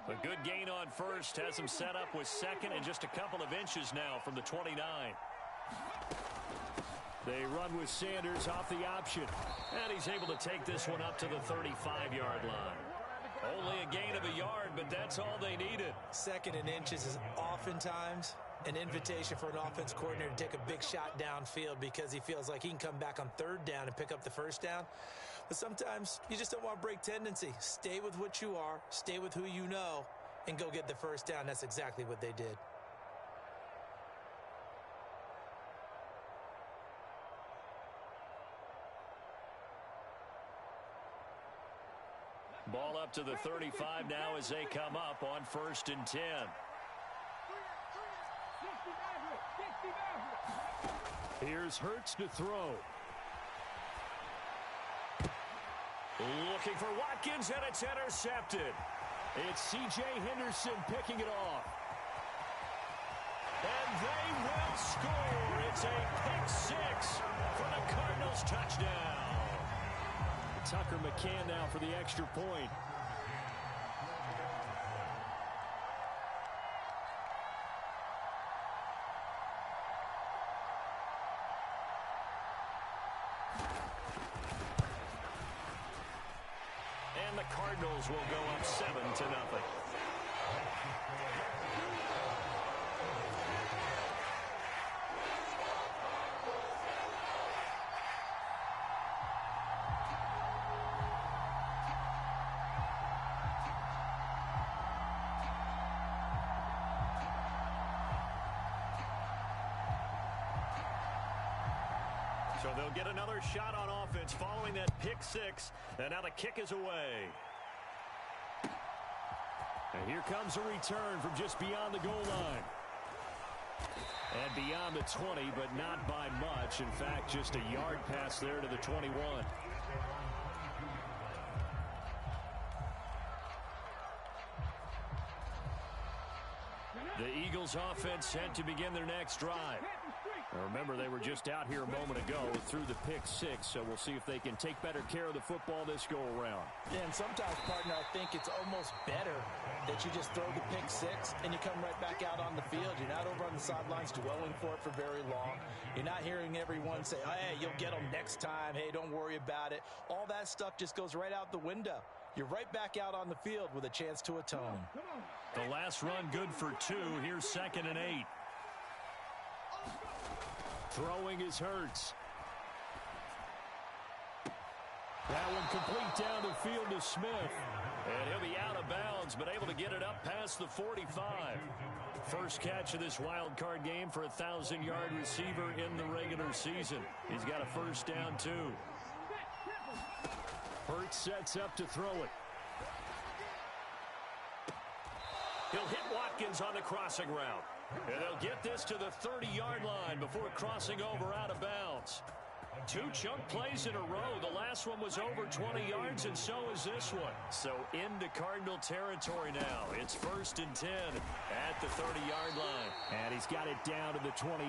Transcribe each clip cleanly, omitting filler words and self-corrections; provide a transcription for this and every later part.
A good gain on first has him set up with second and just a couple of inches now from the 29. They run with Sanders off the option. And he's able to take this one up to the 35-yard line. Only a gain of a yard, but that's all they needed. Second and inches is oftentimes an invitation for an offense coordinator to take a big shot downfield because he feels like he can come back on third down and pick up the first down. But sometimes you just don't want to break tendency. Stay with what you are, stay with who you know, and go get the first down. That's exactly what they did. Ball up to the 35 now as they come up on 1st and 10. Here's Hurts to throw. Looking for Watkins, and it's intercepted. It's C.J. Henderson picking it off. And they will score. It's a pick six for the Cardinals touchdown. Tucker McCann now for the extra point. And the Cardinals will go up 7-0. So they'll get another shot on offense following that pick six. And now the kick is away. And here comes a return from just beyond the goal line. And beyond the 20, but not by much. In fact, just a yard pass there to the 21. The Eagles offense set to begin their next drive. Remember, they were just out here a moment ago through the pick six, so we'll see if they can take better care of the football this go-around. Yeah, and sometimes, partner, I think it's almost better that you just throw the pick six and you come right back out on the field. You're not over on the sidelines dwelling for it for very long. You're not hearing everyone say, oh, hey, you'll get them next time. Hey, don't worry about it. All that stuff just goes right out the window. You're right back out on the field with a chance to atone. The last run good for 2. Here's 2nd and 8. Throwing is Hurts. That one complete down the field to Smith. And he'll be out of bounds, but able to get it up past the 45. First catch of this wild card game for a 1,000-yard receiver in the regular season. He's got a first down, too. Hurts sets up to throw it. He'll hit Watkins on the crossing route. And they'll get this to the 30-yard line before crossing over out of bounds. 2 chunk plays in a row. The last one was over 20 yards, and so is this one. So into Cardinal territory now. It's 1st and 10 at the 30-yard line. And he's got it down to the 28.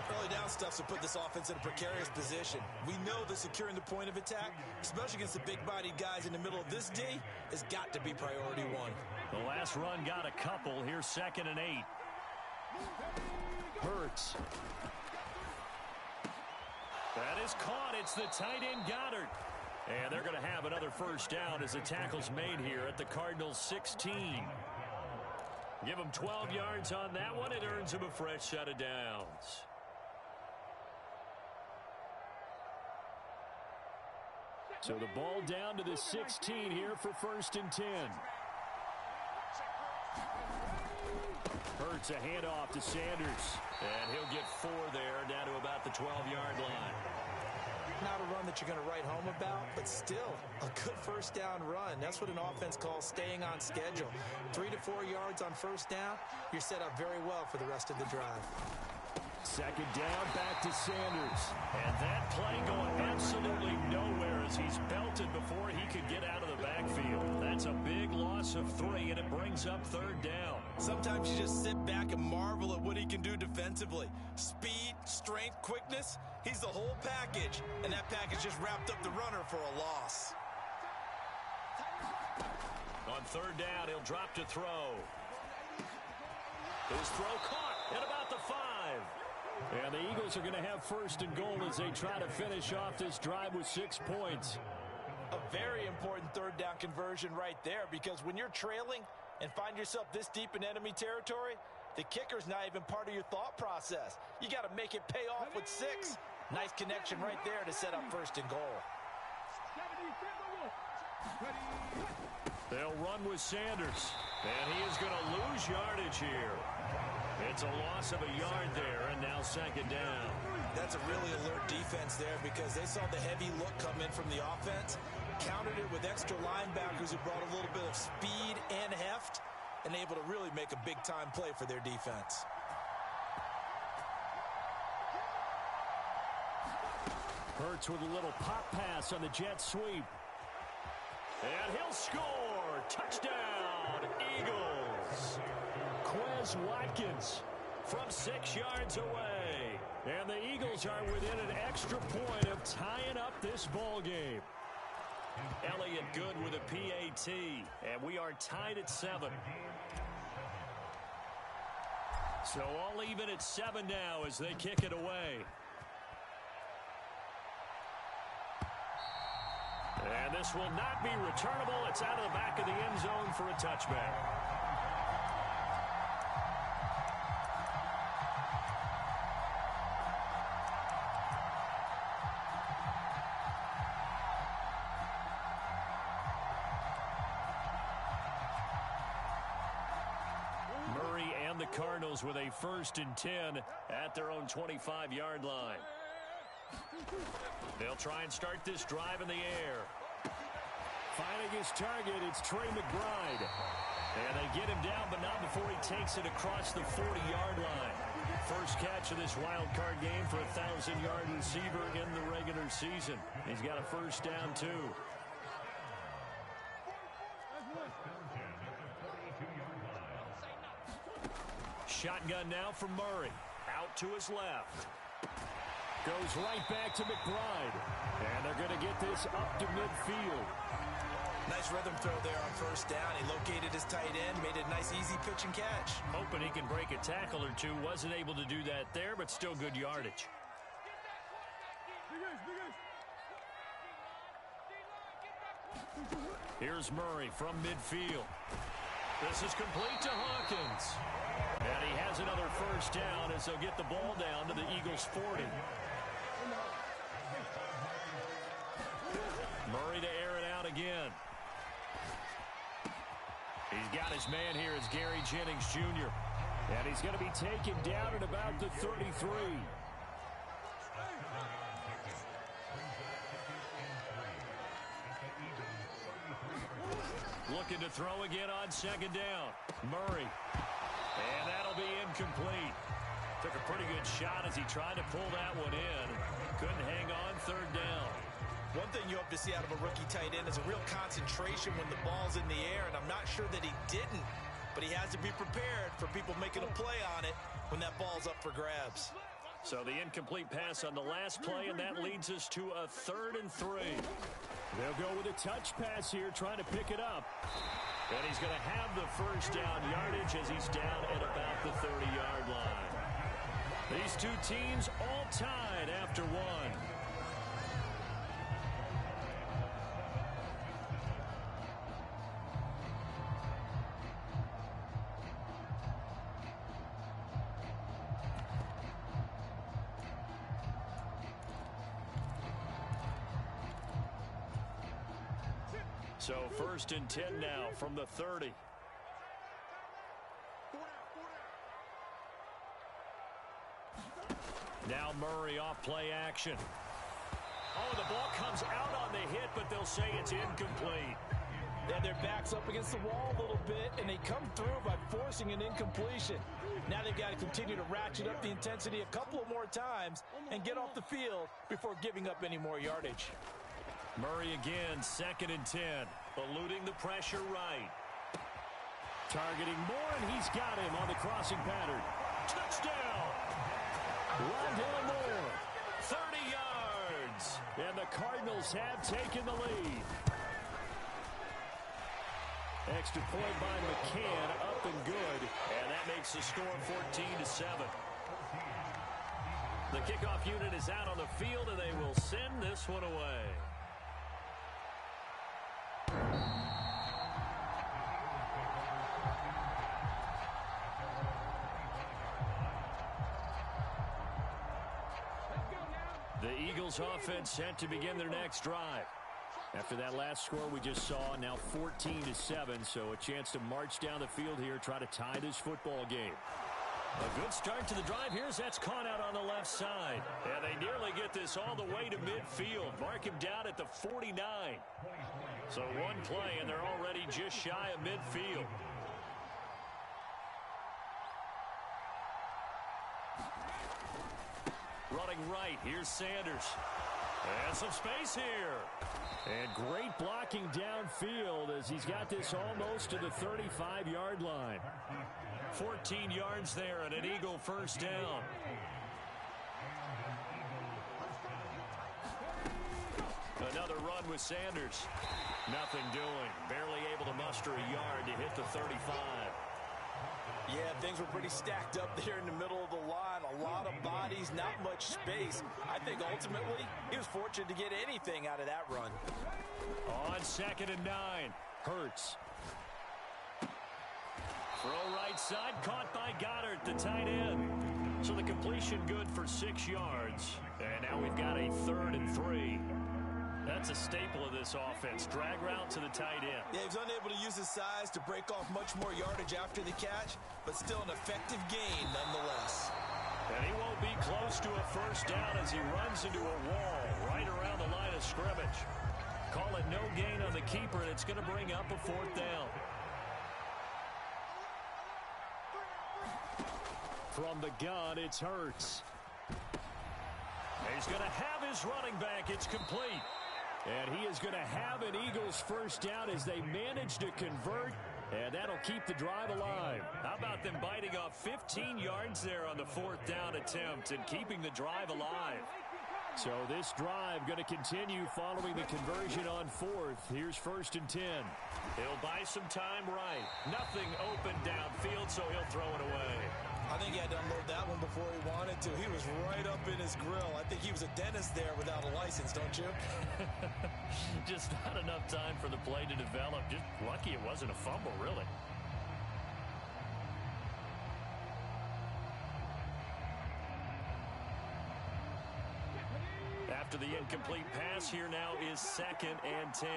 Early down stuffs will put this offense in a precarious position. We know that securing the point of attack, especially against the big-bodied guys in the middle of this D, has got to be priority one. The last run got a couple. Here's 2nd and 8. Hurts. That is caught. It's the tight end Goddard. And they're going to have another first down as the tackle's made here at the Cardinals 16. Give them 12 yards on that one. It earns them a fresh set of downs. So the ball down to the 16 here for 1st and 10. Hurts a handoff to Sanders. And he'll get 4 there down to about the 12-yard line. Not a run that you're going to write home about, but still a good first down run. That's what an offense calls staying on schedule. 3 to 4 yards on first down, you're set up very well for the rest of the drive. 2nd down, back to Sanders. And that play going absolutely nowhere as he's belted before he could get out of the backfield. That's a big loss of 3, and it brings up 3rd down. Sometimes you just sit back and marvel at what he can do defensively. Speed, strength, quickness, he's the whole package. And that package just wrapped up the runner for a loss. On third down, he'll drop to throw. His throw caught at about the 5. And the Eagles are going to have first and goal as they try to finish off this drive with 6 points. A very important third down conversion right there, because when you're trailing and find yourself this deep in enemy territory, the kicker's not even part of your thought process. You got to make it pay off with 6. Nice connection right there to set up first and goal. They'll run with Sanders, and he is going to lose yardage here. It's a loss of a yard there, and now second down. That's a really alert defense there, because they saw the heavy look come in from the offense, countered it with extra linebackers who brought a little bit of speed and heft, and able to really make a big-time play for their defense. Hurts with a little pop pass on the jet sweep. And he'll score. Touchdown, Eagles. Quez Watkins from 6 yards away. And the Eagles are within an extra point of tying up this ball game. Elliott good with a PAT. And we are tied at 7. So all even at 7 now as they kick it away. And this will not be returnable. It's out of the back of the end zone for a touchback. Murray and the Cardinals with a 1st and 10 at their own 25-yard line. They'll try and start this drive in the air. Finding his target, it's Trey McBride. And they get him down, but not before he takes it across the 40-yard line. First catch of this wild card game for a 1,000-yard receiver in the regular season. He's got a first down, too. Shotgun now from Murray. Out to his left. Goes right back to McBride. And they're going to get this up to midfield. Nice rhythm throw there on first down. He located his tight end, made it a nice easy pitch and catch. Hoping he can break a tackle or two. Wasn't able to do that there, but still good yardage. Here's Murray from midfield. This is complete to Hawkins. And he has another first down as they'll get the ball down to the Eagles' 40. Murray to air it out again. He's got his man here as Gary Jennings Jr. And he's going to be taken down at about the 33. Looking to throw again on second down. Murray. And that'll be incomplete. Took a pretty good shot as he tried to pull that one in. Couldn't hang on third down. One thing you hope to see out of a rookie tight end is a real concentration when the ball's in the air, and I'm not sure that he didn't, but he has to be prepared for people making a play on it when that ball's up for grabs. So the incomplete pass on the last play, and that leads us to a 3rd and 3. They'll go with a touch pass here, trying to pick it up. And he's going to have the first down yardage as he's down at about the 30-yard line. These two teams all tied after one. So 1st and 10 now from the 30. Now Murray off play action. Oh, the ball comes out on the hit, but they'll say it's incomplete. Yeah, their back's up against the wall a little bit, and they come through by forcing an incompletion. Now they've got to continue to ratchet up the intensity a couple of more times and get off the field before giving up any more yardage. Murray again, 2nd and 10, eluding the pressure right. Targeting Moore, and he's got him on the crossing pattern. Touchdown! Rondale Moore, 30 yards, and the Cardinals have taken the lead. Extra point by McCann, up and good. And that makes the score 14-7. The kickoff unit is out on the field, and they will send this one away. The Eagles offense set to begin their next drive. After that last score we just saw, now 14-7, so a chance to march down the field here, try to tie this football game. A good start to the drive. Here's that's caught out on the left side. And they nearly get this all the way to midfield. Mark him down at the 49. So one play, and they're already just shy of midfield. Running right, here's Sanders. And some space here. And great blocking downfield as he's got this almost to the 35-yard line. 14 yards there and an Eagle first down. Another run with Sanders. Nothing doing. Barely able to muster a yard to hit the 35. Yeah, things were pretty stacked up there in the middle of the line. A lot of bodies, not much space. I think ultimately he was fortunate to get anything out of that run. On 2nd and 9, Hurts. Throw right side, caught by Goddard, the tight end. So the completion good for 6 yards. And now we've got a 3rd and 3. That's a staple of this offense. Drag route to the tight end. Yeah, he was unable to use his size to break off much more yardage after the catch, but still an effective gain nonetheless. And he won't be close to a first down as he runs into a wall right around the line of scrimmage. Call it no gain on the keeper, and it's going to bring up a 4th down. From the gun, it's Hurts. He's going to have his running back. It's complete. And he is going to have an Eagles first down as they manage to convert, and that'll keep the drive alive. How about them biting off 15 yards there on the 4th down attempt and keeping the drive alive? So this drive going to continue following the conversion on 4th. Here's 1st and 10. He'll buy some time right. Nothing open downfield, so he'll throw it away. I think he had to unload that one before he wanted to. He was right up in his grill. I think he was a dentist there without a license, don't you? Just not enough time for the play to develop. Just lucky it wasn't a fumble, really. After the incomplete pass, here now is 2nd and 10.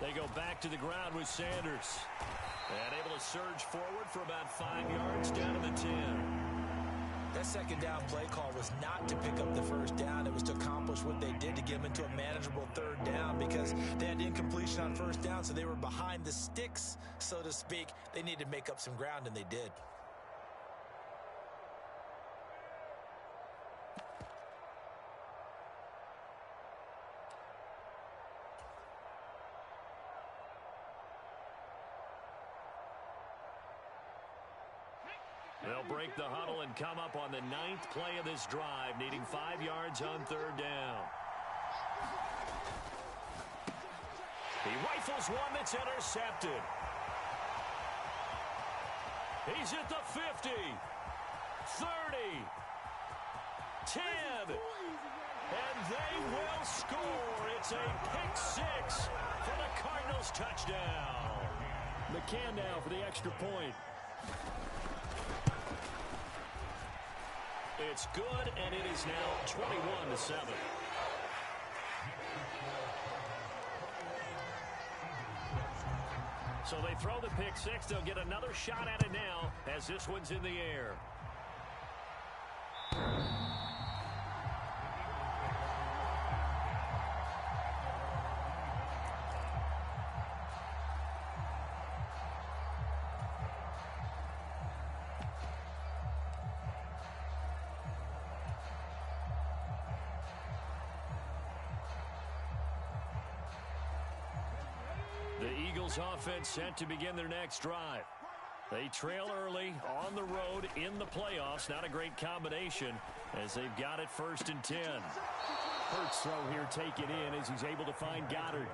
They go back to the ground with Sanders. And able to surge forward for about 5 yards down to the 10. That 2nd down play call was not to pick up the first down. It was to accomplish what they did to get them into a manageable 3rd down because they had incompletion on 1st down, so they were behind the sticks, so to speak. They needed to make up some ground, and they did. They'll break the huddle and come up on the 9th play of this drive, needing 5 yards on 3rd down. He rifles one that's intercepted. He's at the 50, 30, 10, and they will score. It's a pick 6 for the Cardinals touchdown. McCann now for the extra point. It's good, and it is now 21-7. So they throw the pick 6. They'll get another shot at it now as this one's in the air. The Eagles offense set to begin their next drive. They trail early on the road in the playoffs. Not a great combination as they've got it 1st and 10. Hurts throw here taken in as he's able to find Goddard.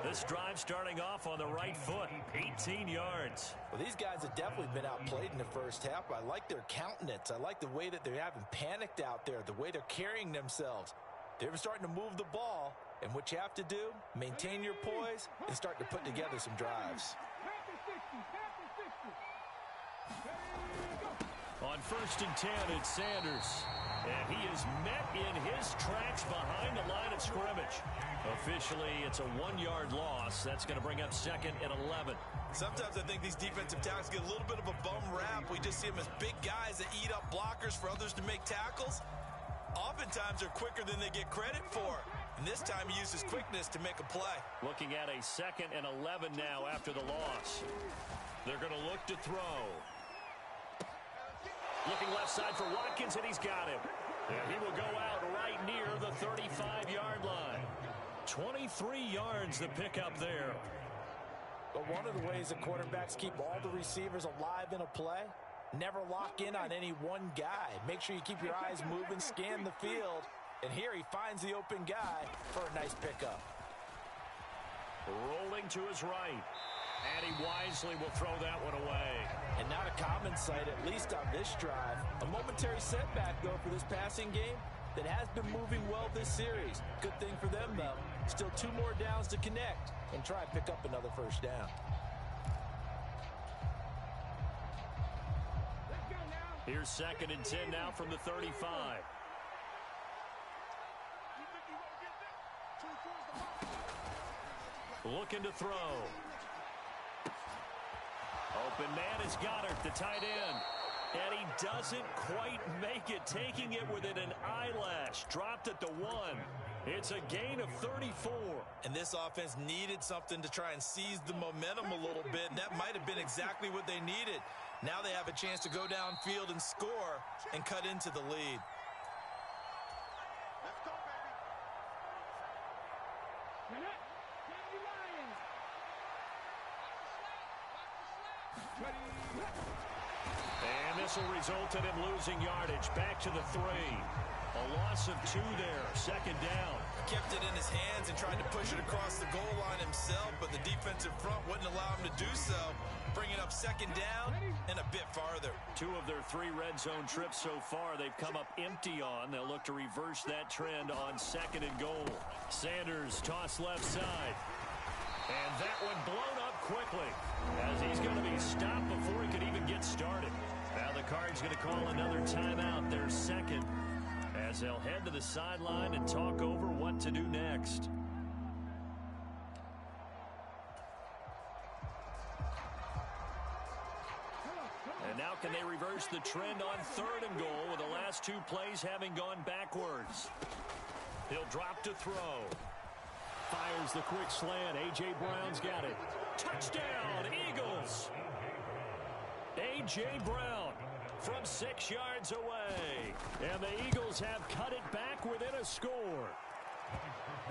This drive starting off on the right foot, 18 yards. Well, these guys have definitely been outplayed in the first half. I like their countenance. I like the way that they haven't panicked out there, the way they're carrying themselves. They're starting to move the ball, and what you have to do, maintain your poise and start to put together some drives. On 1st and 10, it's Sanders. And he is met in his tracks behind the line of scrimmage. Officially, it's a 1-yard loss. That's going to bring up 2nd and 11. Sometimes I think these defensive tackles get a little bit of a bum rap. We just see them as big guys that eat up blockers for others to make tackles. Oftentimes, they're quicker than they get credit for. And this time, he uses quickness to make a play. Looking at a 2nd and 11 now after the loss. They're going to look to throw. Looking left side for Watkins, and he's got him. And he will go out right near the 35-yard line. 23 yards the pickup there. But one of the ways the quarterbacks keep all the receivers alive in a play, never lock in on any one guy. Make sure you keep your eyes moving, scan the field. And here he finds the open guy for a nice pickup. Rolling to his right. And he wisely will throw that one away. And not a common sight, at least on this drive. A momentary setback, though, for this passing game that has been moving well this series. Good thing for them, though. Still 2 more downs to connect and try and pick up another 1st down. Here's 2nd and 10 now from the 35. Looking to throw. Open man is Goddard, the tight end. And he doesn't quite make it, taking it within an eyelash. Dropped at the 1. It's a gain of 34. And this offense needed something to try and seize the momentum a little bit. And that might have been exactly what they needed. Now they have a chance to go downfield and score and cut into the lead. Let's go, baby. And this will result in him losing yardage. Back to the 3. A loss of 2 there. 2nd down. Kept it in his hands and tried to push it across the goal line himself, but the defensive front wouldn't allow him to do so. Bringing up 2nd down and a bit farther. 2 of their 3 red zone trips so far they've come up empty on. They'll look to reverse that trend on 2nd and goal. Sanders toss left side. And that one blown up quickly as he's going to be stopped before he could even get started. Now the Cards going to call another timeout, their 2nd, as they'll head to the sideline and talk over what to do next. And now can they reverse the trend on 3rd and goal with the last 2 plays having gone backwards? He'll drop to throw. Fires the quick slant. A.J. Brown's got it. Touchdown, Eagles. A.J. Brown from 6 yards away. And the Eagles have cut it back within a score.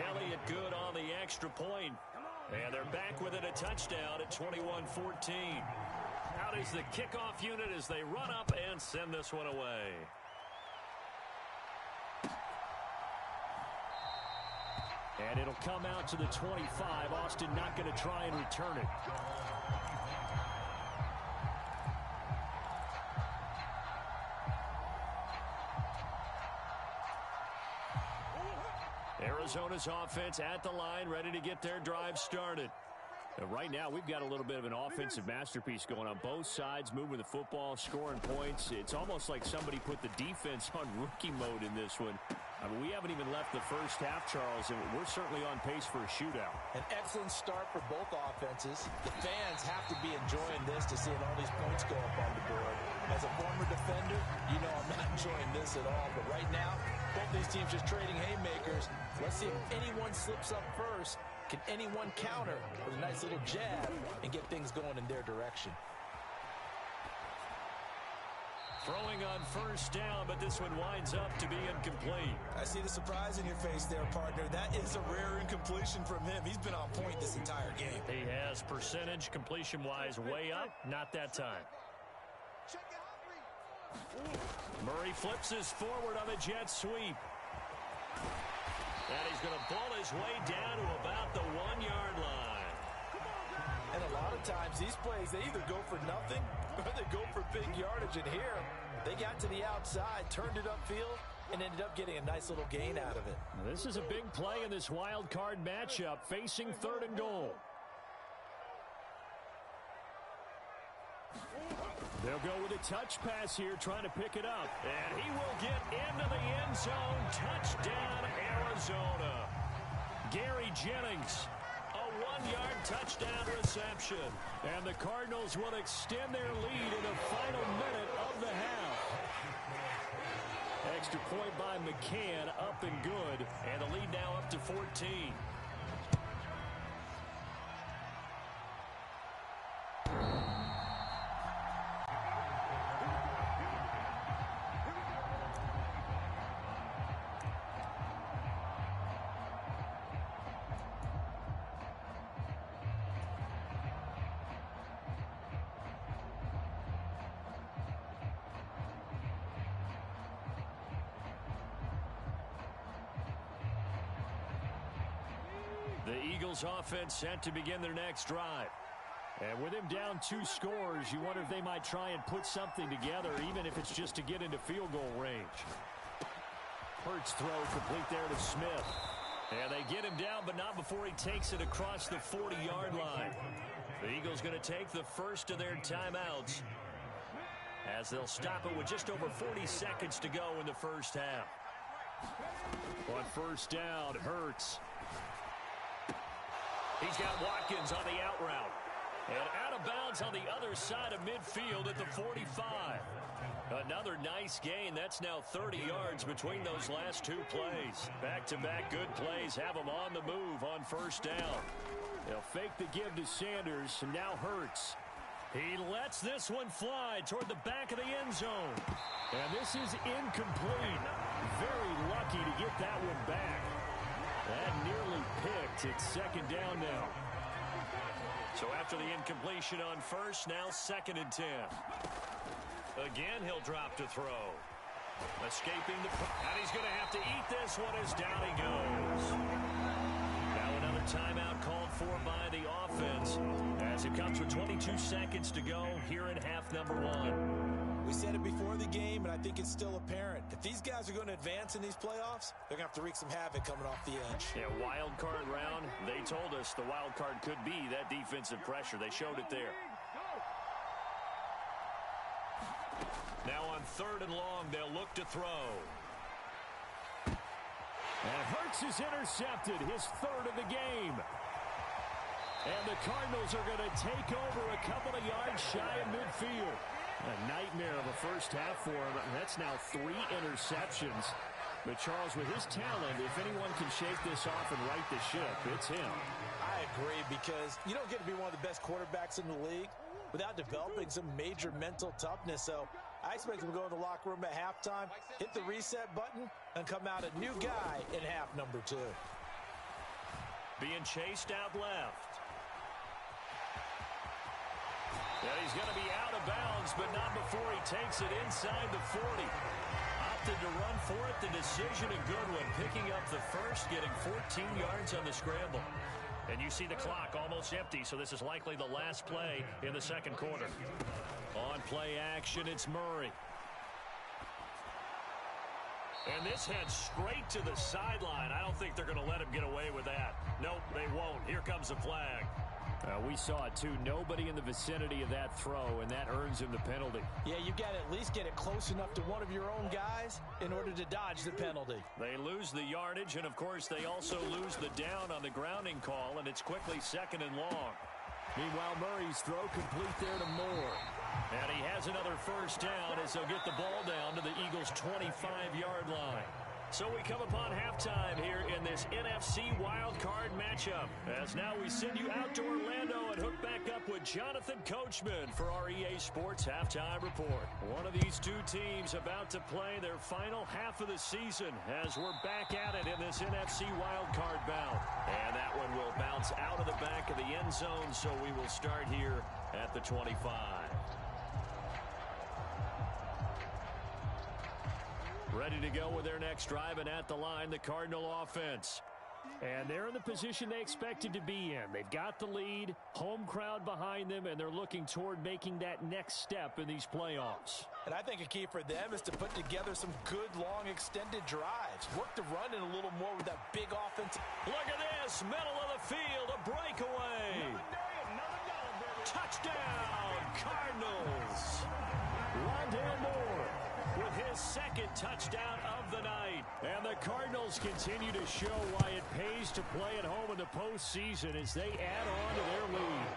Elliott good on the extra point. And they're back within a touchdown at 21-14. Out is the kickoff unit as they run up and send this one away. And it'll come out to the 25. Austin not going to try and return it. Arizona's offense at the line, ready to get their drive started. And right now, we've got a little bit of an offensive masterpiece going on both sides, moving the football, scoring points. It's almost like somebody put the defense on rookie mode in this one. I mean, we haven't even left the first half, Charles, and we're certainly on pace for a shootout. An excellent start for both offenses. The fans have to be enjoying this to seeing all these points go up on the board. As a former defender, you know I'm not enjoying this at all. But right now, both these teams just trading haymakers. Let's see if anyone slips up first. Can anyone counter with a nice little jab and get things going in their direction? Throwing on first down, but this one winds up to be incomplete. I see the surprise in your face there, partner. That is a rare incompletion from him. He's been on point this entire game. He has percentage completion-wise way up. Not that time. Murray flips his forward on the jet sweep. And he's going to pull his way down to about the 1-yard line. And a lot of times these plays, they either go for nothing or they go for big yardage. And here, they got to the outside, turned it upfield, and ended up getting a nice little gain out of it. This is a big play in this wild card matchup, facing 3rd and goal. They'll go with a touch pass here, trying to pick it up. And he will get into the end zone. Touchdown, Arizona. Gary Jennings, a 1-yard touchdown reception. And the Cardinals will extend their lead in the final minute of the half. Extra point by McCann, up and good. And the lead now up to 14. The Eagles offense set to begin their next drive. And with him down 2 scores, you wonder if they might try and put something together, even if it's just to get into field goal range. Hurts throw complete there to Smith. And they get him down, but not before he takes it across the 40-yard line. The Eagles going to take the first of their timeouts, as they'll stop it with just over 40 seconds to go in the first half. On first down, Hurts. He's got Watkins on the out route. And out of bounds on the other side of midfield at the 45. Another nice gain. That's now 30 yards between those last 2 plays. Back-to-back good plays have them on the move on first down. They'll fake the give to Sanders, and now Hurts. He lets this one fly toward the back of the end zone. And this is incomplete. Very lucky to get that one back. That nearly picked. It's 2nd down now. So after the incompletion on first, now 2nd and 10. Again, he'll drop to throw. Escaping the... And he's going to have to eat this one as down he goes. Now another timeout called for by the offense, as it comes with 22 seconds to go here in half number 1. We said it before the game, and I think it's still apparent. If these guys are going to advance in these playoffs, they're going to have to wreak some havoc coming off the edge. Yeah, wild card round. They told us the wild card could be that defensive pressure. They showed it there. Now on 3rd and long, they'll look to throw. And Hurts is intercepted, his 3rd of the game. And the Cardinals are going to take over a couple of yards shy of midfield. A nightmare of a first half for him. That's now 3 interceptions. But Charles, with his talent, if anyone can shake this off and right the ship, it's him. I agree, because you don't get to be one of the best quarterbacks in the league without developing some major mental toughness. So I expect him to go in the locker room at halftime, hit the reset button, and come out a new guy in half number 2. Being chased out left. Yeah, he's going to be out of bounds, but not before he takes it inside the 40. Opted to run for it. The decision, a good one. Picking up the first, getting 14 yards on the scramble. And you see the clock almost empty, so this is likely the last play in the 2nd quarter. On play action, it's Murray. And this heads straight to the sideline. I don't think they're going to let him get away with that. Nope, they won't. Here comes the flag. We saw it, too. Nobody in the vicinity of that throw, and that earns him the penalty. Yeah, you've got to at least get it close enough to one of your own guys in order to dodge the penalty. They lose the yardage, and, of course, they also lose the down on the grounding call, and it's quickly 2nd and long. Meanwhile, Murray's throw complete there to Moore. And he has another first down as they'll get the ball down to the Eagles' 25-yard line. So we come upon halftime here in this NFC wildcard matchup, as now we send you out to Orlando and hook back up with Jonathan Coachman for our EA Sports Halftime Report. One of these 2 teams about to play their final half of the season as we're back at it in this NFC wildcard bout. And that one will bounce out of the back of the end zone, so we will start here at the 25. Ready to go with their next drive, and at the line, the Cardinal offense. And they're in the position they expected to be in. They've got the lead, home crowd behind them, and they're looking toward making that next step in these playoffs. And I think a key for them is to put together some good, long, extended drives. Work the run in a little more with that big offense. Look at this, middle of the field, a breakaway. Touchdown, Cardinals. Rondale Moore with his second touchdown of the night. And the Cardinals continue to show why it pays to play at home in the postseason as they add on to their lead.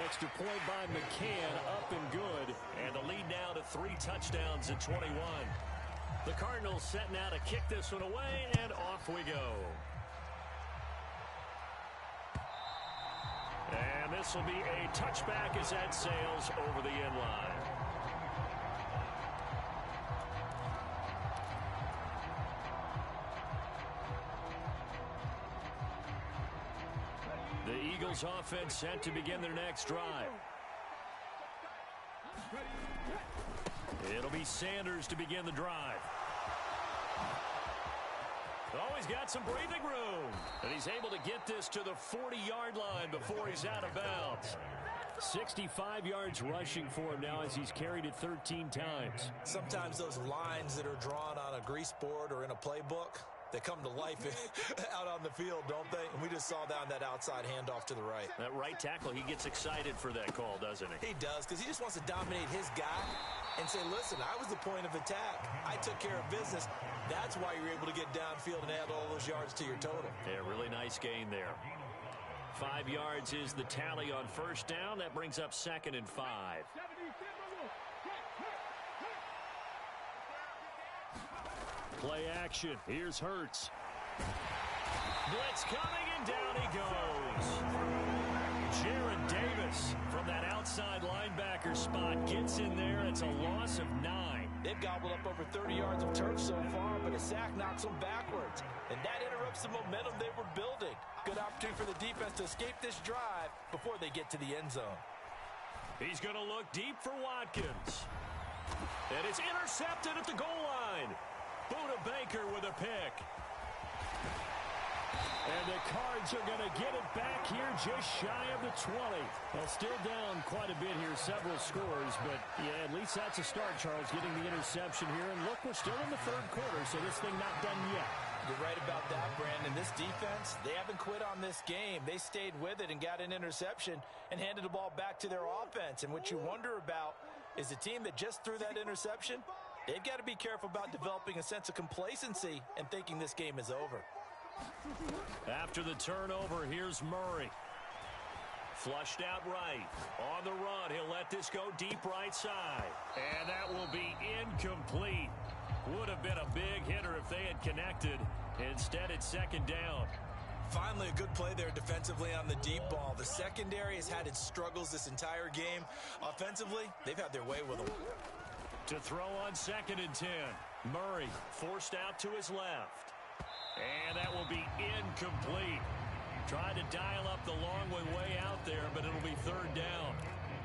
Extra point by McCann, up and good. And the lead now to 3 touchdowns at 21. The Cardinals set now to kick this one away, and off we go. And this will be a touchback as that sails over the end line. The Eagles offense set to begin their next drive. It'll be Sanders to begin the drive. Oh, he's got some breathing room. And he's able to get this to the 40-yard line before he's out of bounds. 65 yards rushing for him now as he's carried it 13 times. Sometimes those lines that are drawn on a grease board or in a playbook, they come to life out on the field, don't they? And we just saw down that outside handoff to the right. That right tackle, he gets excited for that call, doesn't he? He does, because he just wants to dominate his guy and say, listen, I was the point of attack. I took care of business. That's why you're able to get downfield and add all those yards to your total. Yeah, really nice gain there. 5 yards is the tally on first down. That brings up 2nd and 5. Play action. Here's Hurts. Blitz coming, and down he goes. Jared Davis from that outside linebacker spot gets in there. It's a loss of 9. They've gobbled up over 30 yards of turf so far, but a sack knocks them backwards. And that interrupts the momentum they were building. Good opportunity for the defense to escape this drive before they get to the end zone. He's going to look deep for Watkins. And it's intercepted at the goal line. Buda Baker with a pick. And the Cards are going to get it back here just shy of the 20. Well, still down quite a bit here, several scores. But, yeah, at least that's a start, Charles, getting the interception here. And, look, we're still in the 3rd quarter, so this thing not done yet. You're right about that, Brandon. This defense, they haven't quit on this game. They stayed with it and got an interception and handed the ball back to their offense. And what you wonder about is the team that just threw that interception, they've got to be careful about developing a sense of complacency and thinking this game is over. After the turnover, here's Murray. Flushed out right. On the run, he'll let this go deep right side. And that will be incomplete. Would have been a big hitter if they had connected. Instead, it's 2nd down. Finally, a good play there defensively on the deep ball. The secondary has had its struggles this entire game. Offensively, they've had their way with them. To throw on 2nd and 10. Murray forced out to his left. And that will be incomplete. Tried to dial up the long way out there, but it'll be 3rd down.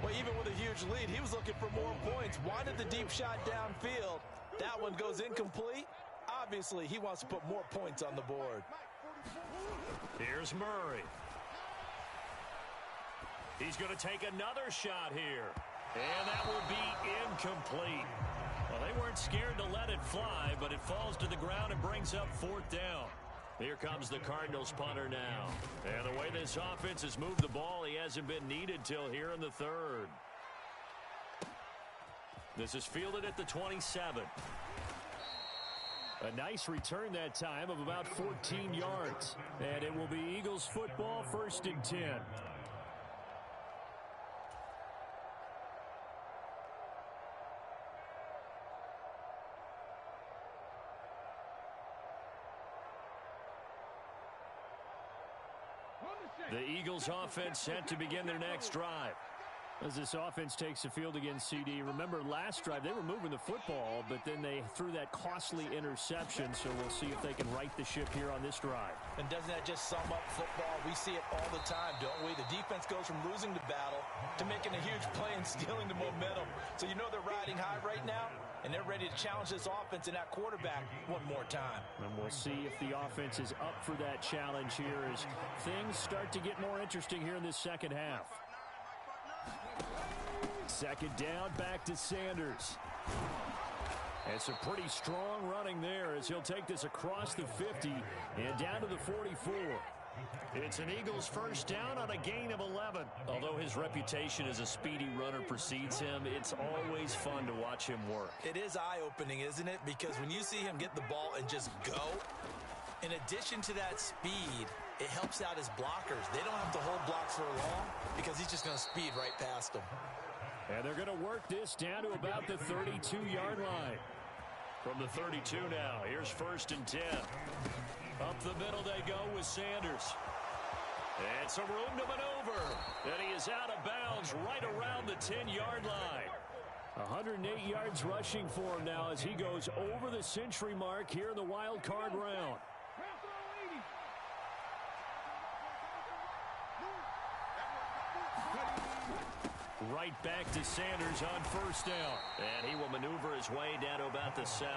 Well, even with a huge lead, he was looking for more points. Wanted the deep shot downfield. That one goes incomplete. Obviously, he wants to put more points on the board. Here's Murray. He's going to take another shot here. And that will be incomplete. Well, they weren't scared to let it fly, but it falls to the ground and brings up 4th down. Here comes the Cardinals punter now. And the way this offense has moved the ball, he hasn't been needed till here in the 3rd. This is fielded at the 27. A nice return that time of about 14 yards. And it will be Eagles football, 1st and 10. The Eagles offense set to begin their next drive. As this offense takes the field against CD, remember last drive they were moving the football, but then they threw that costly interception, so we'll see if they can right the ship here on this drive. And doesn't that just sum up football? We see it all the time, don't we? The defense goes from losing the battle to making a huge play and stealing the momentum. So you know they're riding high right now, and they're ready to challenge this offense and that quarterback one more time. And we'll see if the offense is up for that challenge here as things start to get more interesting here in this second half. Second down, back to Sanders. It's a pretty strong running there as he'll take this across the 50 and down to the 44. It's an Eagles first down on a gain of 11. Although his reputation as a speedy runner precedes him, it's always fun to watch him work. It is eye-opening, isn't it? Because when you see him get the ball and just go, in addition to that speed, it helps out his blockers. They don't have to hold blocks for long because he's just going to speed right past them. And they're going to work this down to about the 32-yard line. From the 32 now, here's first and 10. Up the middle they go with Sanders. And some room to maneuver. And he is out of bounds right around the 10-yard line. 108 yards rushing for him now as he goes over the century mark here in the wild card round. Right back to Sanders on first down. And he will maneuver his way down to about the 7.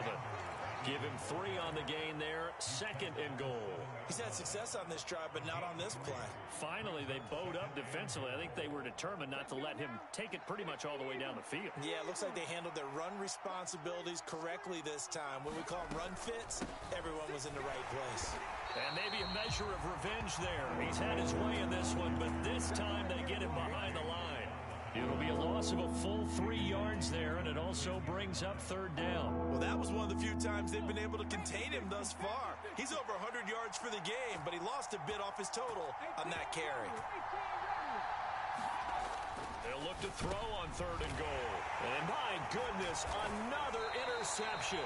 Give him 3 on the gain there. Second and goal. He's had success on this drive, but not on this play. Finally, they bowed up defensively. I think they were determined not to let him take it pretty much all the way down the field. Yeah, it looks like they handled their run responsibilities correctly this time. When we call them run fits, everyone was in the right place. And maybe a measure of revenge there. He's had his way in this one, but this time they get him behind the line. It'll be a loss of a full 3 yards there, and it also brings up third down. Well, that was one of the few times they've been able to contain him thus far. He's over 100 yards for the game, but he lost a bit off his total on that carry. They'll look to throw on third and goal. And my goodness, another interception.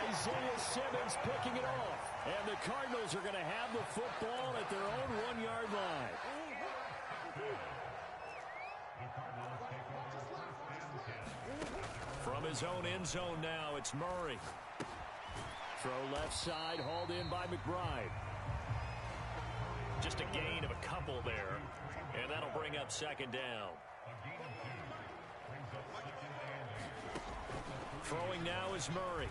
Isaiah Simmons picking it off. And the Cardinals are going to have the football at their own 1-yard line. From his own end zone now, it's Murray. Throw left side, hauled in by McBride. Just a gain of a couple there, and that'll bring up second down. Throwing now is Murray.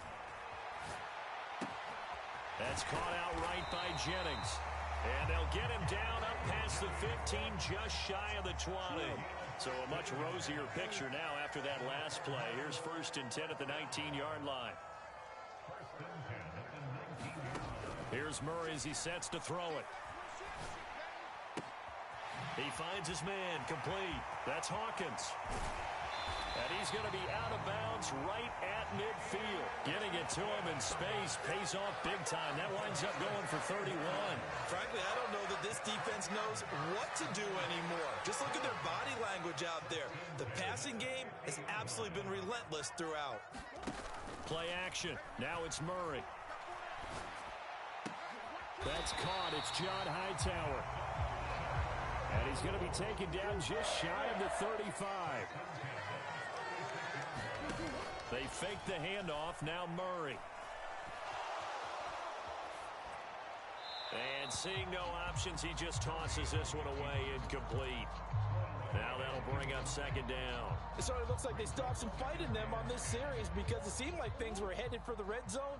That's caught out right by Jennings. And they'll get him down up past the 15, just shy of the 20. So a much rosier picture now after that last play. Here's first and 10 at the 19-yard line. Here's Murray as he sets to throw it. He finds his man, complete. That's Hawkins. And he's going to be out of bounds right at midfield. Getting it to him in space pays off big time. That winds up going for 31. Frankly, I don't know that this defense knows what to do anymore. Just look at their body language out there. The passing game has absolutely been relentless throughout. Play action. Now it's Murray. That's caught. It's John Hightower. And he's going to be taken down just shy of the 35. They fake the handoff. Now Murray. And seeing no options, he just tosses this one away incomplete. Now that'll bring up second down. It sort of looks like they stopped some fight in them on this series because it seemed like things were headed for the red zone.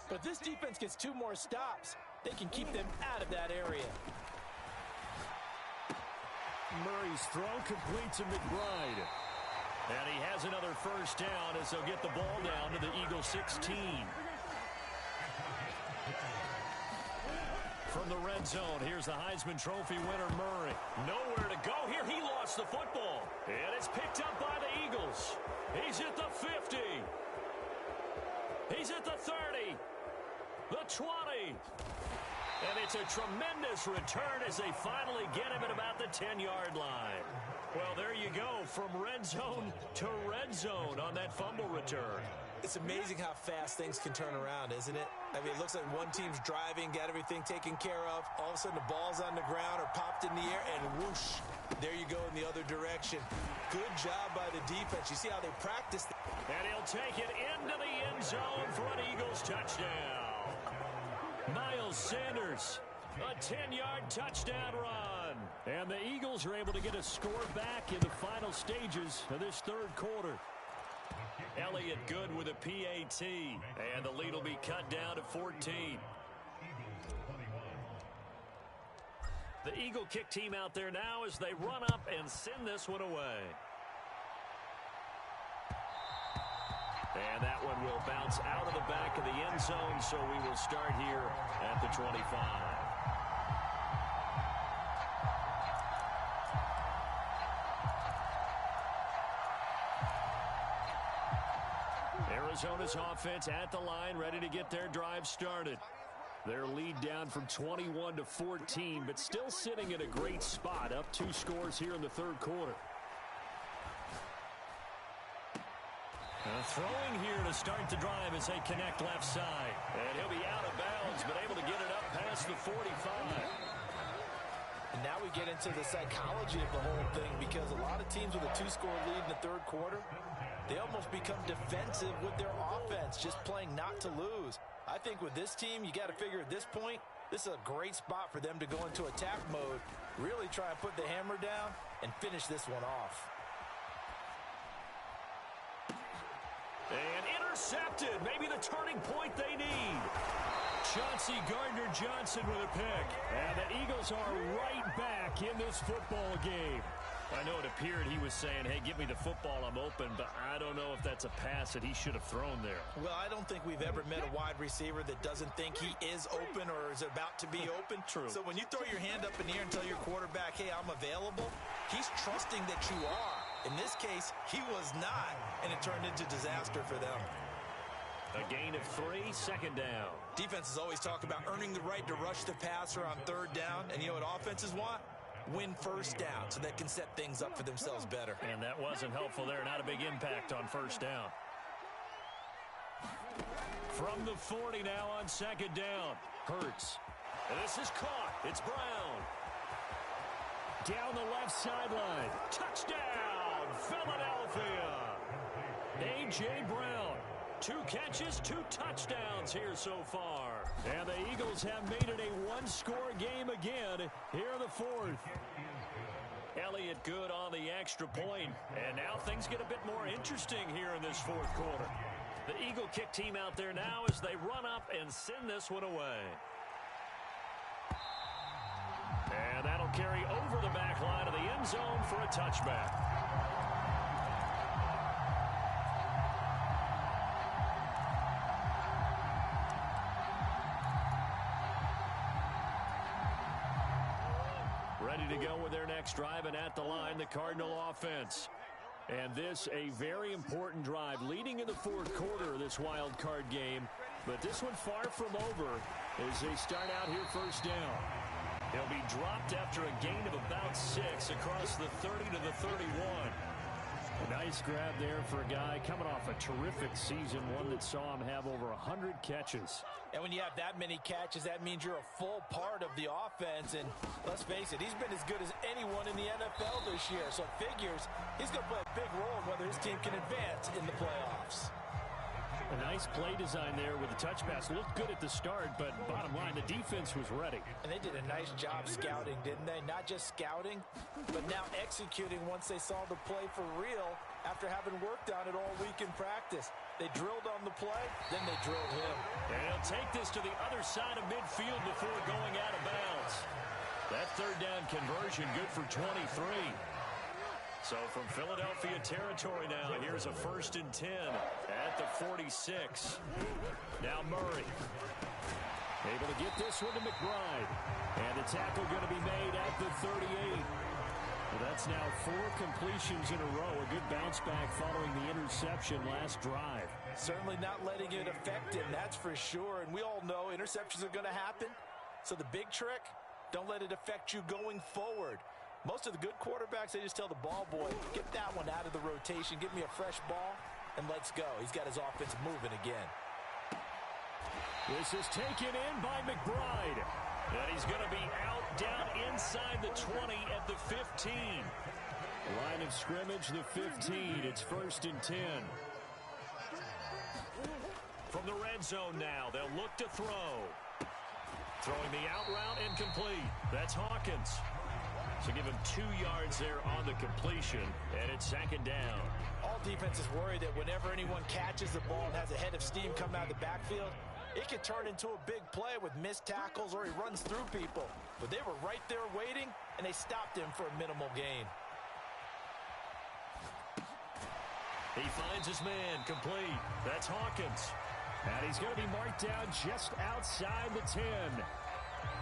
But if this defense gets 2 more stops, they can keep them out of that area. Murray's throw complete to McBride. And he has another first down as they'll get the ball down to the Eagles 16. From the red zone, here's the Heisman Trophy winner, Murray. Nowhere to go here. He lost the football. And it's picked up by the Eagles. He's at the 50. He's at the 30. The 20. And it's a tremendous return as they finally get him at about the 10-yard line. Well, there you go, from red zone to red zone on that fumble return. It's amazing how fast things can turn around, isn't it? I mean, it looks like one team's driving, got everything taken care of. All of a sudden, the ball's on the ground or popped in the air, and whoosh, there you go in the other direction. Good job by the defense. You see how they practice. And he'll take it into the end zone for an Eagles touchdown. Miles Sanders A 10-yard touchdown run. And the Eagles are able to get a score back in the final stages of this third quarter. Elliott good with a PAT. And the lead will be cut down to 14. The Eagle kick team out there now as they run up and send this one away. And that one will bounce out of the back of the end zone, so we will start here at the 25. Arizona's offense at the line, ready to get their drive started. Their lead down from 21 to 14, but still sitting in a great spot, up 2 scores here in the third quarter. Throwing here to start the drive as they connect left side. And he'll be out of bounds, but able to get it up past the 45. And now we get into the psychology of the whole thing, because a lot of teams with a 2-score lead in the third quarter, they almost become defensive with their offense, just playing not to lose. I think with this team, you got to figure at this point, this is a great spot for them to go into attack mode, really try and put the hammer down and finish this one off. And intercepted, maybe the turning point they need. Chauncey Gardner-Johnson with a pick. And the Eagles are right back in this football game. I know it appeared he was saying, hey, give me the football, I'm open, but I don't know if that's a pass that he should have thrown there. Well, I don't think we've ever met a wide receiver that doesn't think he is open or is about to be open. True. So when you throw your hand up in the air and tell your quarterback, hey, I'm available, he's trusting that you are. In this case, he was not, and it turned into disaster for them. A gain of 3, second down. Defenses always talk about earning the right to rush the passer on third down, and you know what offenses want? Win first down so they can set things up for themselves better. And that wasn't helpful there. Not a big impact on first down. From the 40 now on second down. Hurts. And this is caught. It's Brown. Down the left sideline. Touchdown, Philadelphia. A.J. Brown. 2 catches, 2 touchdowns here so far. And the Eagles have made it a 1-score game again here in the fourth. Elliott good on the extra point. And now things get a bit more interesting here in this fourth quarter. The Eagle kick team out there now as they run up and send this one away. And that'll carry over the back line of the end zone for a touchback. Ready to go with their next drive, and at the line, the Cardinal offense. And this, a very important drive leading in the fourth quarter of this wild card game. But this one far from over as they start out here first down. He'll be dropped after a gain of about 6 across the 30 to the 31. A nice grab there for a guy coming off a terrific season, one that saw him have over 100 catches. And when you have that many catches, that means you're a full part of the offense. And let's face it, he's been as good as anyone in the NFL this year. So it figures he's going to play a big role in whether his team can advance in the playoffs. A nice play design there with the touch pass. Looked good at the start, but bottom line, the defense was ready. And they did a nice job scouting, didn't they? Not just scouting, but now executing once they saw the play for real after having worked on it all week in practice. They drilled on the play, then they drilled him. And he'll take this to the other side of midfield before going out of bounds. That third down conversion good for 23. So from Philadelphia territory now, here's a 1st and 10 at the 46. Now Murray. Able to get this one to McBride. And the tackle going to be made at the 38. Well, that's now 4 completions in a row. A good bounce back following the interception last drive. Certainly not letting it affect him, that's for sure. And we all know interceptions are going to happen. So the big trick, don't let it affect you going forward. Most of the good quarterbacks, they just tell the ball boy, get that one out of the rotation, give me a fresh ball, and let's go. He's got his offense moving again. This is taken in by McBride. And he's going to be out down inside the 20 at the 15. Line of scrimmage, the 15. It's 1st and 10. From the red zone now, they'll look to throw. Throwing the out route incomplete. That's Hawkins. So give him 2 yards there on the completion, and it's second down. All defenses worry that whenever anyone catches the ball and has a head of steam come out of the backfield, it could turn into a big play with missed tackles or he runs through people. But they were right there waiting, and they stopped him for a minimal gain. He finds his man, complete. That's Hawkins. And he's going to be marked down just outside the 10.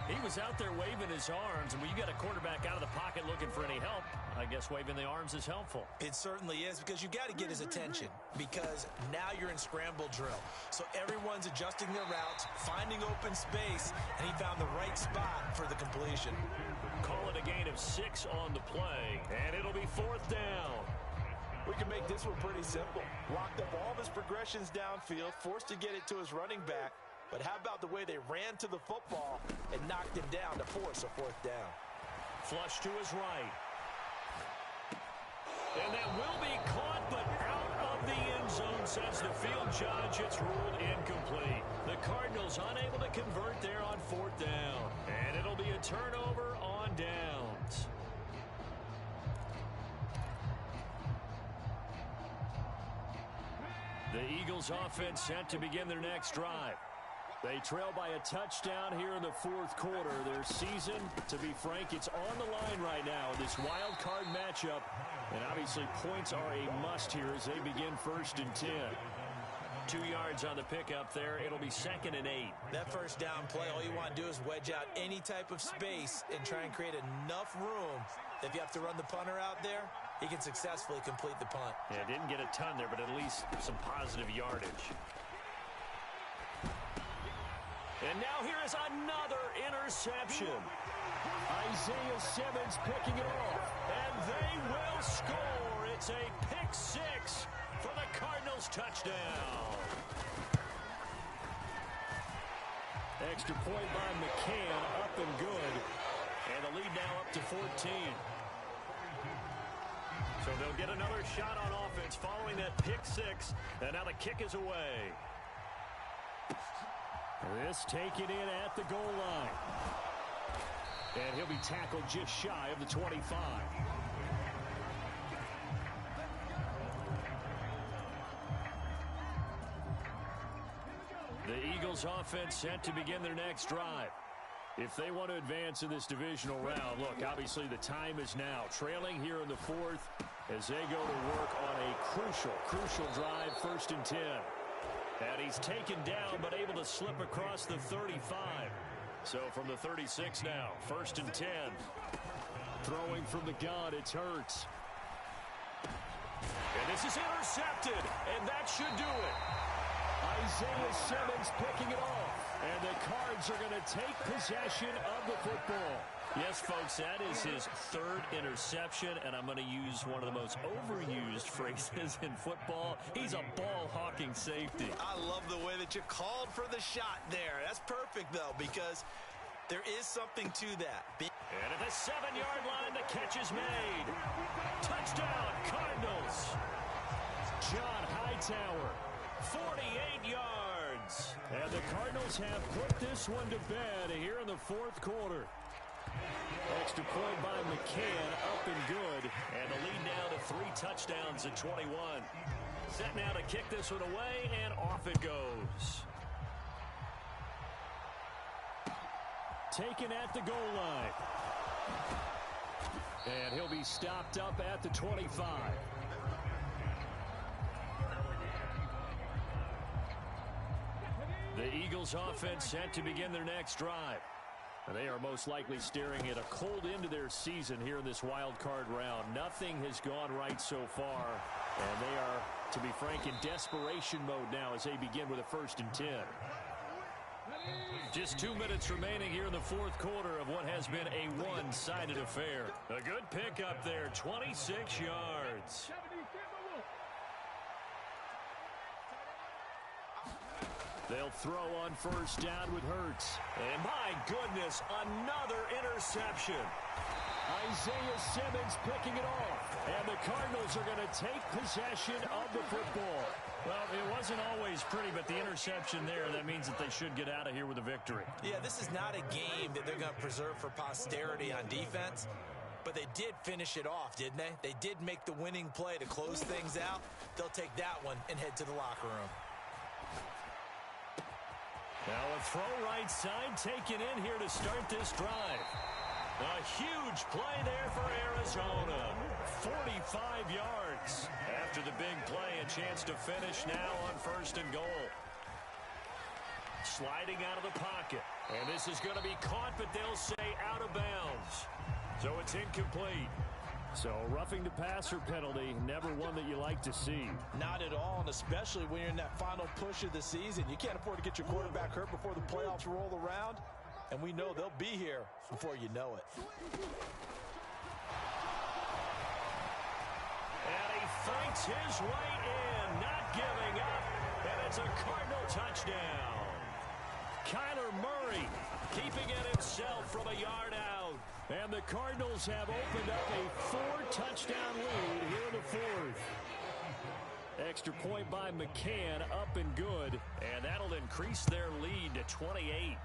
He was out there waving his arms, and when you got a quarterback out of the pocket looking for any help, I guess waving the arms is helpful. It certainly is, because you got to get his attention, because now you're in scramble drill. So everyone's adjusting their routes, finding open space, and he found the right spot for the completion. Call it a gain of 6 on the play, and it'll be 4th down. We can make this one pretty simple. Locked up all of his progressions downfield, forced to get it to his running back. But how about the way they ran to the football and knocked him down to force a 4th down? Flush to his right. And that will be caught, but out of the end zone, says the field judge. It's ruled incomplete. The Cardinals unable to convert there on 4th down. And it'll be a turnover on downs. The Eagles offense set to begin their next drive. They trail by a touchdown here in the 4th quarter. Their season, to be frank, it's on the line right now in this wild card matchup. And obviously points are a must here as they begin 1st and 10. 2 yards on the pickup there. It'll be 2nd and 8. That first down play, all you want to do is wedge out any type of space and try and create enough room. If you have to run the punter out there, he can successfully complete the punt. Yeah, didn't get a ton there, but at least some positive yardage. And now here is another interception. Isaiah Simmons picking it off, and they will score. It's a pick 6 for the Cardinals touchdown. Extra point by McCann, up and good. And the lead now up to 14. So they'll get another shot on offense following that pick 6. And now the kick is away. This taken in at the goal line. And he'll be tackled just shy of the 25. The Eagles offense set to begin their next drive. If they want to advance in this divisional round, look, obviously the time is now. Trailing here in the 4th as they go to work on a crucial drive, 1st and 10. And he's taken down but able to slip across the 35. So from the 36 now, 1st and 10. Throwing from the gun, it's Hurts. And this is intercepted, and that should do it. Isaiah Simmons picking it off. And the Cards are going to take possession of the football. Yes, folks, that is his 3rd interception, and I'm going to use one of the most overused phrases in football. He's a ball-hawking safety. I love the way that you called for the shot there. That's perfect, though, because there is something to that. And at the 7-yard line, the catch is made. Touchdown, Cardinals. John Hightower, 48 yards. And the Cardinals have put this one to bed here in the 4th quarter. Extra point by McCann, up and good. And the lead now to 3 touchdowns at 21. Set now to kick this one away, and off it goes. Taken at the goal line. And he'll be stopped up at the 25. The Eagles offense set to begin their next drive. And they are most likely staring at a cold end to their season here in this wild card round. Nothing has gone right so far. And they are, to be frank, in desperation mode now as they begin with a 1st and 10. Just 2 minutes remaining here in the 4th quarter of what has been a one-sided affair. A good pick up there, 26 yards. They'll throw on 1st down with Hurts. And my goodness, another interception. Isaiah Simmons picking it off. And the Cardinals are going to take possession of the football. Well, it wasn't always pretty, but the interception there, that means that they should get out of here with a victory. Yeah, this is not a game that they're going to preserve for posterity on defense, but they did finish it off, didn't they? They did make the winning play to close things out. They'll take that one and head to the locker room. Now a throw right side taken in here to start this drive. A huge play there for Arizona. 45 yards. After the big play, a chance to finish now on 1st and goal. Sliding out of the pocket. And this is going to be caught, but they'll say out of bounds. So it's incomplete. So roughing the passer penalty, never one that you like to see. Not at all, and especially when you're in that final push of the season. You can't afford to get your quarterback hurt before the playoffs roll around. And we know they'll be here before you know it. And he fights his way in, not giving up. And it's a Cardinal touchdown. Kyler Murray keeping it himself from a yard out. And the Cardinals have opened up a 4-touchdown lead here in the 4th. Extra point by McCann, up and good. And that'll increase their lead to 28.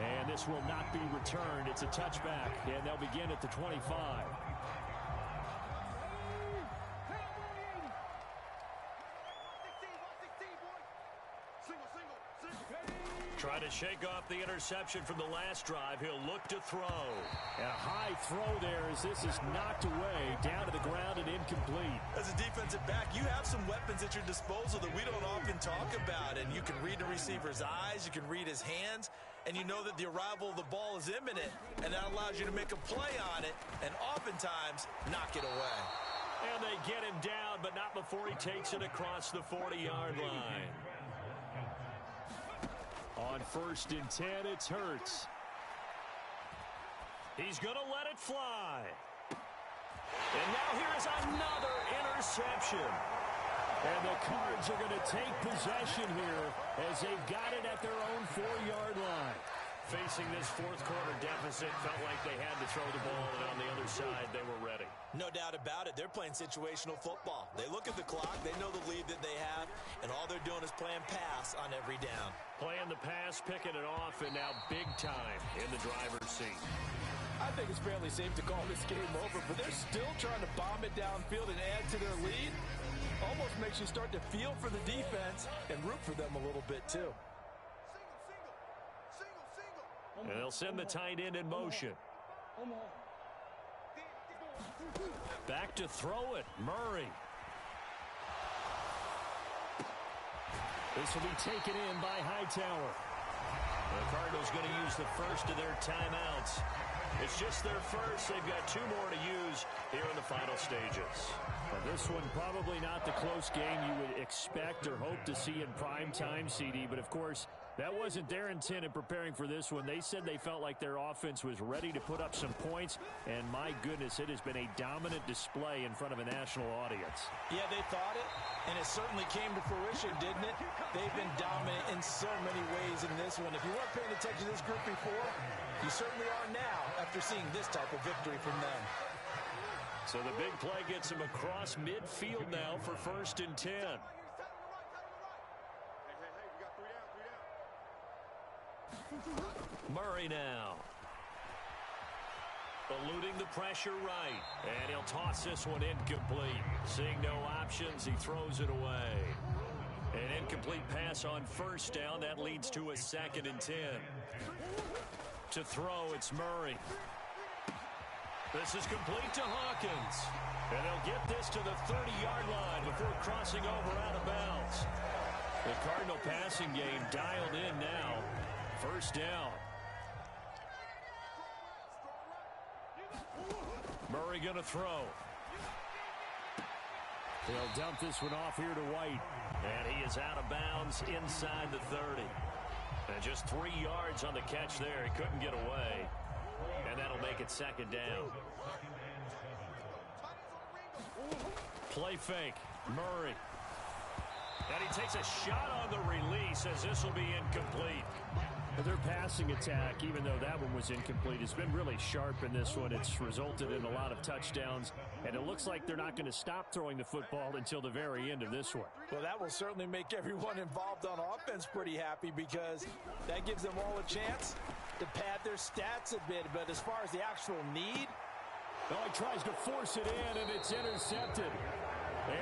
And this will not be returned. It's a touchback, and they'll begin at the 25. Trying to shake off the interception from the last drive. He'll look to throw. And a high throw there as this is knocked away, down to the ground and incomplete. As a defensive back, you have some weapons at your disposal that we don't often talk about. And you can read the receiver's eyes, you can read his hands, and you know that the arrival of the ball is imminent, and that allows you to make a play on it and oftentimes knock it away. And they get him down, but not before he takes it across the 40-yard line. On 1st and 10, it's Hurts. He's going to let it fly. And now here's another interception. And the Cards are going to take possession here as they've got it at their own 4-yard line. Facing this 4th quarter deficit, felt like they had to throw the ball, and on the other side, they were ready. No doubt about it. They're playing situational football. They look at the clock, they know the lead that they have, and all they're doing is playing pass on every down. Playing the pass, picking it off, and now big time in the driver's seat. I think it's fairly safe to call this game over, but they're still trying to bomb it downfield and add to their lead. Almost makes you start to feel for the defense and root for them a little bit, too. And they'll send the tight end in motion. Back to throw it, Murray. This will be taken in by Hightower. The Cardinals going to use the first of their timeouts. It's just their first. They've got 2 more to use here in the final stages. Well, this one probably not the close game you would expect or hope to see in prime time, CD, but of course, that wasn't their intent in preparing for this one. They said they felt like their offense was ready to put up some points, and my goodness, it has been a dominant display in front of a national audience. Yeah, they thought it, and it certainly came to fruition, didn't it? They've been dominant in so many ways in this one. If you weren't paying attention to this group before, you certainly are now after seeing this type of victory from them. So the big play gets him across midfield now for 1st and 10. Murray now. Eluding the pressure right. And he'll toss this one incomplete. Seeing no options, he throws it away. An incomplete pass on 1st down. That leads to a 2nd and 10. To throw, it's Murray. This is complete to Hawkins. And they'll get this to the 30-yard line before crossing over out of bounds. The Cardinal passing game dialed in now. 1st down. Murray going to throw. They'll dump this one off here to White. And he is out of bounds inside the 30. And just 3 yards on the catch there. He couldn't get away. And that'll make it 2nd down. Play fake. Murray. And he takes a shot on the release as this will be incomplete. But their passing attack, even though that one was incomplete, has been really sharp in this one. It's resulted in a lot of touchdowns, and it looks like they're not going to stop throwing the football until the very end of this one. Well, that will certainly make everyone involved on offense pretty happy because that gives them all a chance to pad their stats a bit. But as far as the actual need, oh, he tries to force it in, and it's intercepted.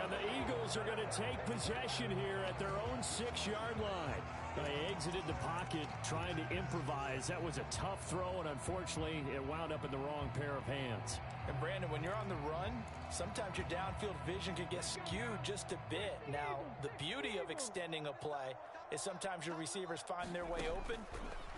And the Eagles are going to take possession here at their own 6-yard line. They exited the pocket trying to improvise. That was a tough throw, and unfortunately, it wound up in the wrong pair of hands. And Brandon, when you're on the run, sometimes your downfield vision can get skewed just a bit. Now, the beauty of extending a play is sometimes your receivers find their way open,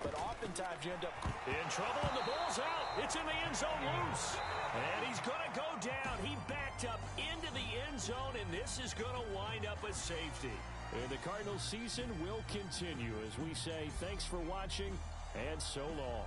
but oftentimes you end up in trouble, and the ball's out. It's in the end zone loose. And he's going to go down. He backed up into the end zone, and this is going to wind up a safety. And the Cardinals season will continue as we say thanks for watching and so long.